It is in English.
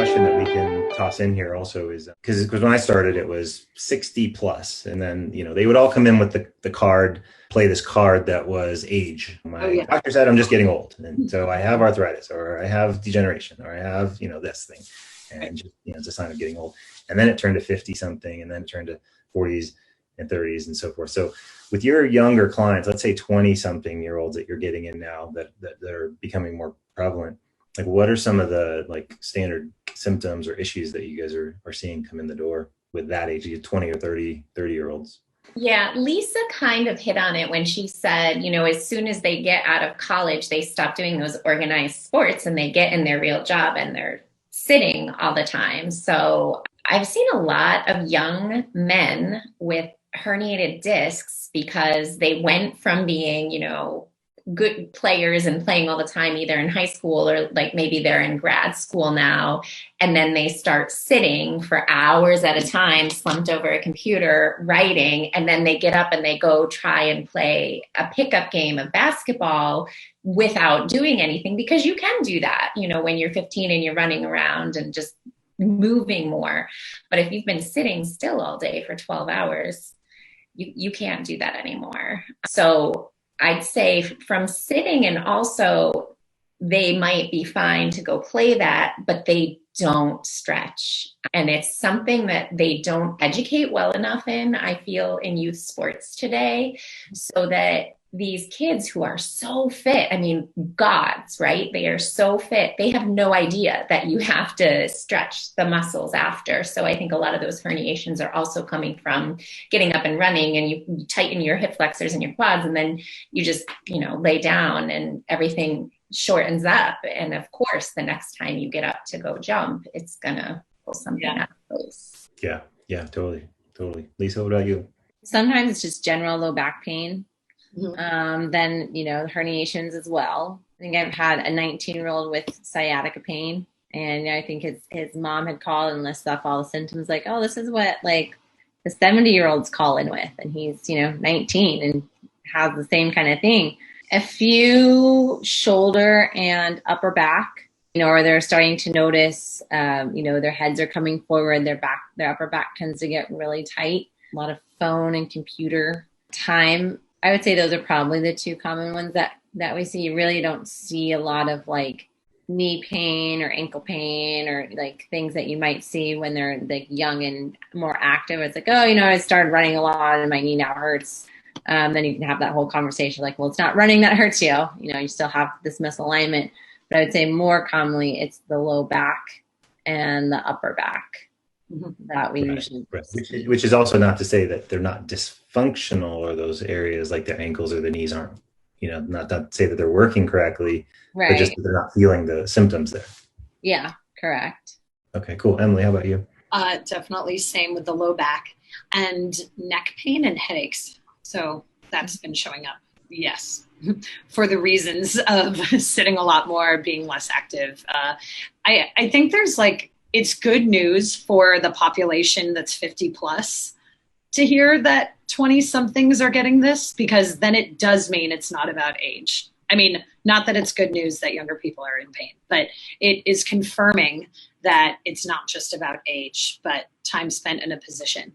question that we can toss in here also is because when I started, it was 60 plus. And then, they would all come in with the card, play this card that was age. My doctor said I'm just getting old. And so I have arthritis, or I have degeneration, or I have, this thing. And just, it's a sign of getting old. And then it turned to 50 something, and then it turned to 40s and 30s and so forth. So with your younger clients, let's say 20 something year olds that you're getting in now that are becoming more prevalent, like what are some of the standard symptoms or issues that you guys are seeing come in the door with that age, 20 or 30 year olds? Yeah, Lisa kind of hit on it when she said, as soon as they get out of college, they stop doing those organized sports and they get in their real job and they're sitting all the time. So I've seen a lot of young men with herniated discs because they went from being, good players and playing all the time, either in high school or maybe they're in grad school now. And then they start sitting for hours at a time, slumped over a computer, writing. And then they get up and they go try and play a pickup game of basketball without doing anything, because you can do that, when you're 15 and you're running around and just moving more. But if you've been sitting still all day for 12 hours, you can't do that anymore. So I'd say from sitting, and also they might be fine to go play that, but they don't stretch. And it's something that they don't educate well enough in, I feel, in youth sports today, so that these kids who are so fit, gods, right? They are so fit. They have no idea that you have to stretch the muscles after. So I think a lot of those herniations are also coming from getting up and running, and you tighten your hip flexors and your quads, and then you just, lay down and everything shortens up. And of course, the next time you get up to go jump, it's going to pull something out of place. Yeah, totally. Lisa, what about you? Sometimes it's just general low back pain. Then, herniations as well. I think I've had a 19-year-old with sciatica pain, and I think his mom had called and listed off all the symptoms, like, oh, this is what the 70-year-old's calling with, and he's 19 and has the same kind of thing. A few shoulder and upper back, or they're starting to notice, their heads are coming forward, their upper back tends to get really tight. A lot of phone and computer time. I would say those are probably the two common ones that we see. You really don't see a lot of knee pain or ankle pain or things that you might see when they're young and more active. It's I started running a lot and my knee now hurts. Then you can have that whole conversation well, it's not running that hurts you. You still have this misalignment. But I would say more commonly it's the low back and the upper back that we usually see. Which is also not to say that they're not dysfunctional, or those areas like the ankles or the knees aren't, not to say that they're working correctly, right, but just that they're not feeling the symptoms there. Yeah, correct. Okay, cool. Emily, how about you? Definitely same with the low back and neck pain and headaches. So that's been showing up. Yes. For the reasons of sitting a lot more, being less active. I think there's it's good news for the population that's 50 plus to hear that 20 somethings are getting this, because then it does mean it's not about age. Not that it's good news that younger people are in pain, but it is confirming that it's not just about age, but time spent in a position,